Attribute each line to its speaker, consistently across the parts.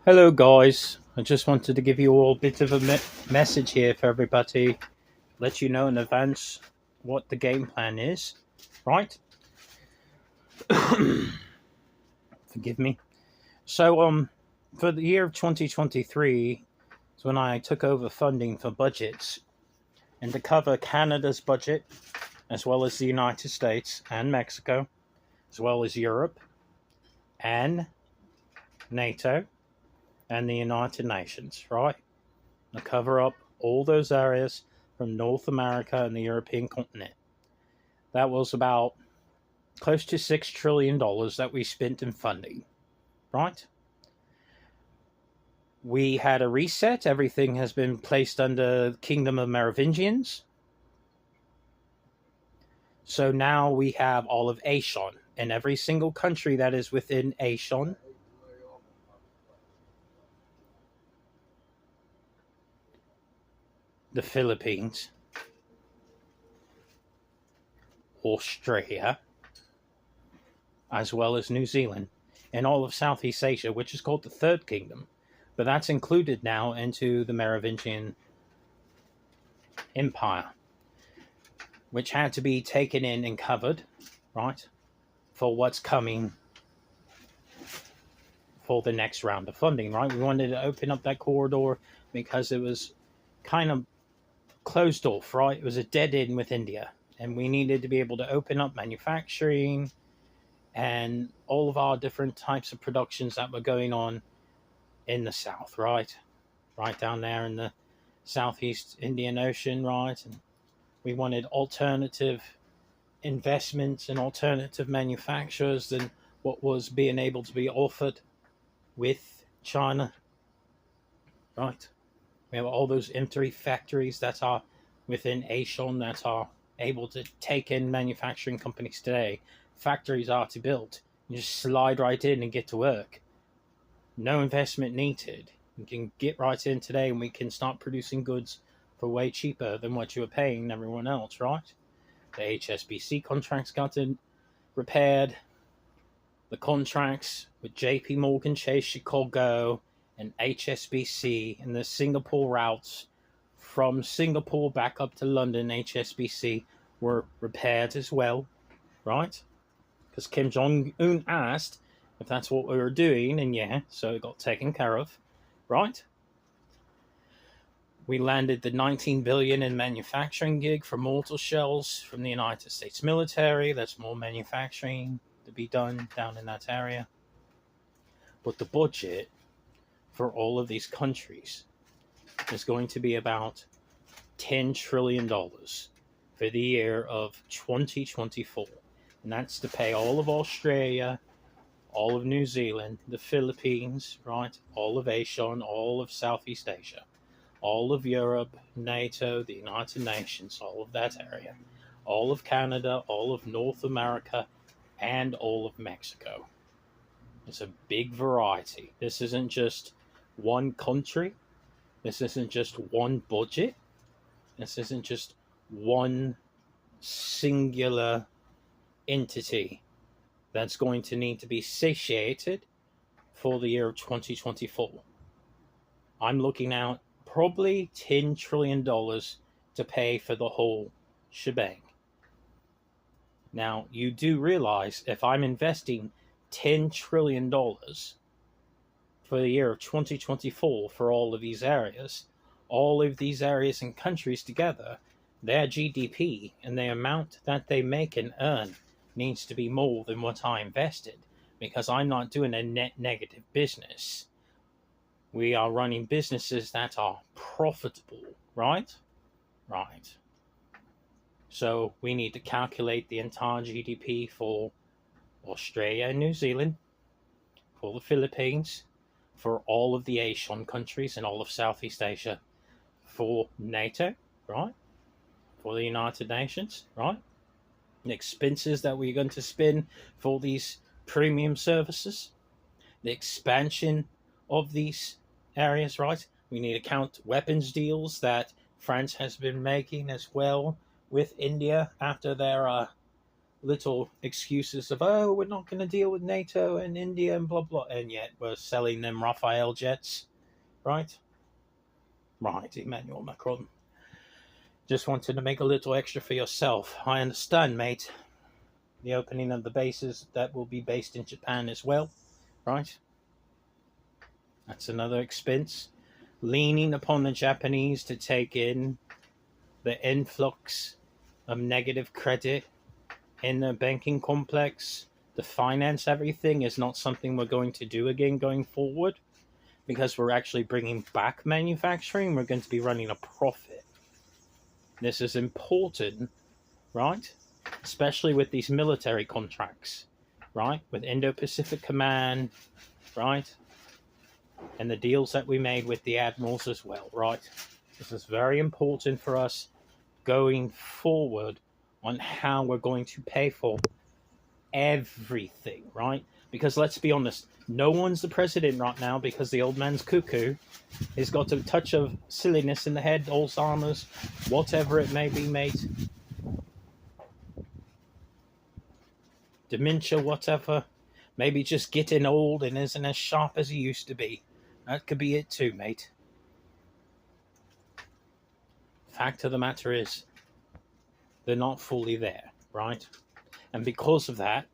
Speaker 1: Hello, guys. I just wanted to give you all a bit of a message here for everybody. Let you know in advance what the game plan is, right? Forgive me. So, for the year of 2023 is when I took over funding for budgets, and to cover Canada's budget, as well as the United States and Mexico, as well as Europe and NATO and the United Nations, right? To cover up all those areas from North America and the European continent. That was about close to $6 trillion that we spent in funding, right? We had a reset. Everything has been placed under the Kingdom of Merovingians. So now we have all of Aeson, and every single country that is within Aeson the Philippines, Australia, as well as New Zealand, and all of Southeast Asia, which is called the Third Kingdom. But that's included now into the Merovingian Empire, which had to be taken in and covered, right, for what's coming for the next round of funding, right? We wanted to open up that corridor because it was kind of closed off, right? It was a dead end with India, and we needed to be able to open up manufacturing and all of our different types of productions that were going on in the south, right? Right down there in the Southeast Indian Ocean, right? And we wanted alternative investments and alternative manufacturers than what was being able to be offered with China, right? We have all those M3 factories that are within Aeson that are able to take in manufacturing companies today. Factories are to build. You just slide right in and get to work. No investment needed. You can get right in today and we can start producing goods for way cheaper than what you were paying everyone else, right? The HSBC contracts got repaired. The contracts with JP Morgan Chase Chicago and HSBC and the Singapore routes from Singapore back up to London, HSBC, were repaired as well, right? Because Kim Jong Un asked if that's what we were doing, and yeah, so it got taken care of, right? We landed the 19 billion in manufacturing gig for mortar shells from the United States military. There's more manufacturing to be done down in that area. But the budget for all of these countries is going to be about $10 trillion for the year of 2024. And that's to pay all of Australia, all of New Zealand, the Philippines, right? All of Aeson, all of Southeast Asia, all of Europe, NATO, the United Nations, all of that area, all of Canada, all of North America, and all of Mexico. It's a big variety. This isn't just one country. This isn't just one budget. This isn't just one singular entity that's going to need to be satiated for the year of 2024. I'm looking at probably $10 trillion to pay for the whole shebang. Now, you do realize if I'm investing $10 trillion for the year of 2024 for all of these areas and countries together, their GDP and the amount that they make and earn needs to be more than what I invested, because I'm not doing a net negative business. We are running businesses that are profitable, right? Right. So we need to calculate the entire GDP for Australia and New Zealand, for the Philippines, for all of the Asian countries and all of Southeast Asia, for NATO, right? For the United Nations, right? The expenses that we're going to spend for these premium services, the expansion of these areas, right? We need to count weapons deals that France has been making as well with India after their little excuses of, oh, we're not going to deal with NATO and India and blah, blah, and yet we're selling them Rafale jets, right? Right, Emmanuel Macron. Just wanted to make a little extra for yourself. I understand, mate. The opening of the bases that will be based in Japan as well, right? That's another expense. Leaning upon the Japanese to take in the influx of negative credit in the banking complex to finance everything is not something we're going to do again going forward, because we're actually bringing back manufacturing. We're going to be running a profit. This is important, right? Especially with these military contracts, right? With Indo-Pacific Command, right? And the deals that we made with the admirals as well, right? This is very important for us going forward on how we're going to pay for everything, right? Because let's be honest, no one's the president right now because the old man's cuckoo. He's got a touch of silliness in the head, Alzheimer's, whatever it may be, mate. Dementia, whatever. Maybe just getting old and isn't as sharp as he used to be. That could be it too, mate. Fact of the matter is, they're not fully there, right? And because of that,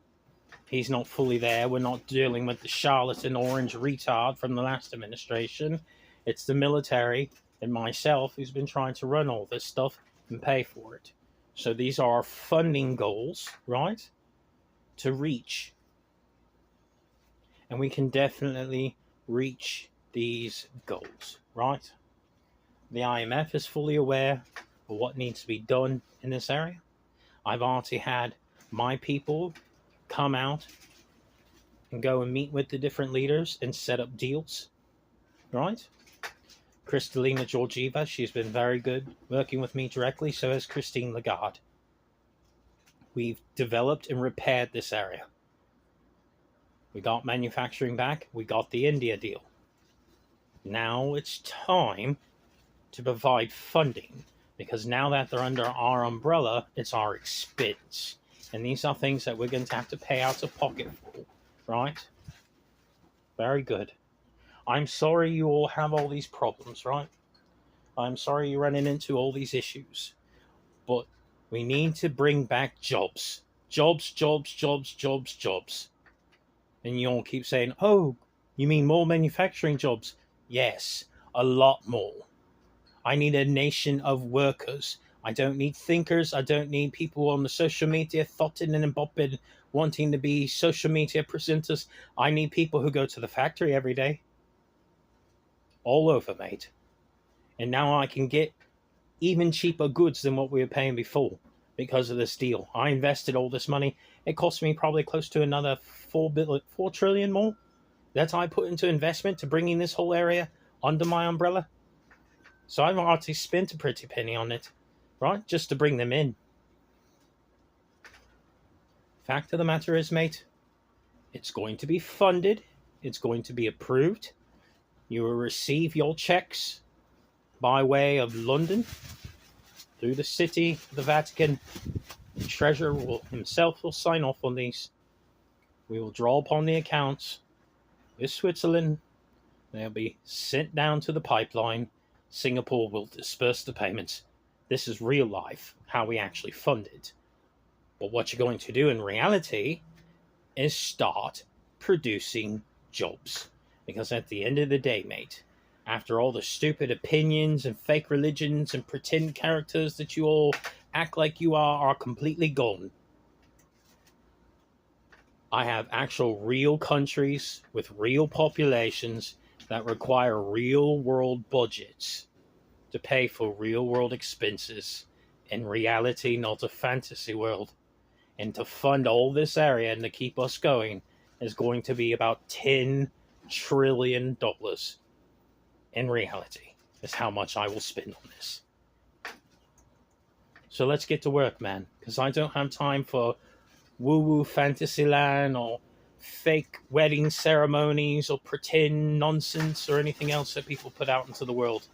Speaker 1: he's not fully there. We're not dealing with the charlatan orange retard from the last administration. It's the military and myself who's been trying to run all this stuff and pay for it. So these are our funding goals, right? To reach. And we can definitely reach these goals, right? The IMF is fully aware of what needs to be done in this area. I've already had my people come out and go and meet with the different leaders and set up deals, right? Kristalina Georgieva, she's been very good working with me directly, so has Christine Lagarde. We've developed and repaired this area. We got manufacturing back. We got the India deal. Now it's time to provide funding, because now that they're under our umbrella, it's our expense. And these are things that we're going to have to pay out of pocket for, right? Very good. I'm sorry you all have all these problems, right? I'm sorry you're running into all these issues. But we need to bring back jobs. Jobs, jobs, jobs, jobs, jobs. And you all keep saying, oh, you mean more manufacturing jobs? Yes, a lot more. I need a nation of workers. I don't need thinkers. I don't need people on the social media thotting and bopping, wanting to be social media presenters. I need people who go to the factory every day. All over, mate. And now I can get even cheaper goods than what we were paying before because of this deal. I invested all this money. It cost me probably close to another 4 trillion more that I put into investment to bringing this whole area under my umbrella. So I've already spent a pretty penny on it, right? Just to bring them in. Fact of the matter is, mate, it's going to be funded. It's going to be approved. You will receive your checks by way of London through the city, the Vatican. The treasurer himself will sign off on these. We will draw upon the accounts with Switzerland. They'll be sent down to the pipeline. Singapore will disperse the payments. This is real life, how we actually fund it. But what you're going to do in reality is start producing jobs. Because at the end of the day, mate, after all the stupid opinions and fake religions and pretend characters that you all act like you are completely gone. I have actual real countries with real populations that require real world budgets to pay for real world expenses in reality, not a fantasy world. And to fund all this area and to keep us going is going to be about $10 trillion in reality, is how much I will spend on this. So let's get to work, man, because I don't have time for woo-woo Fantasyland or fake wedding ceremonies or pretend nonsense or anything else that people put out into the world.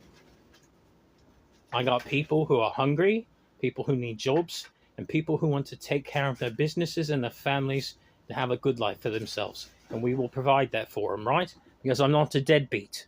Speaker 1: I got people who are hungry, people who need jobs, and people who want to take care of their businesses and their families to have a good life for themselves. And we will provide that for them, right? Because I'm not a deadbeat.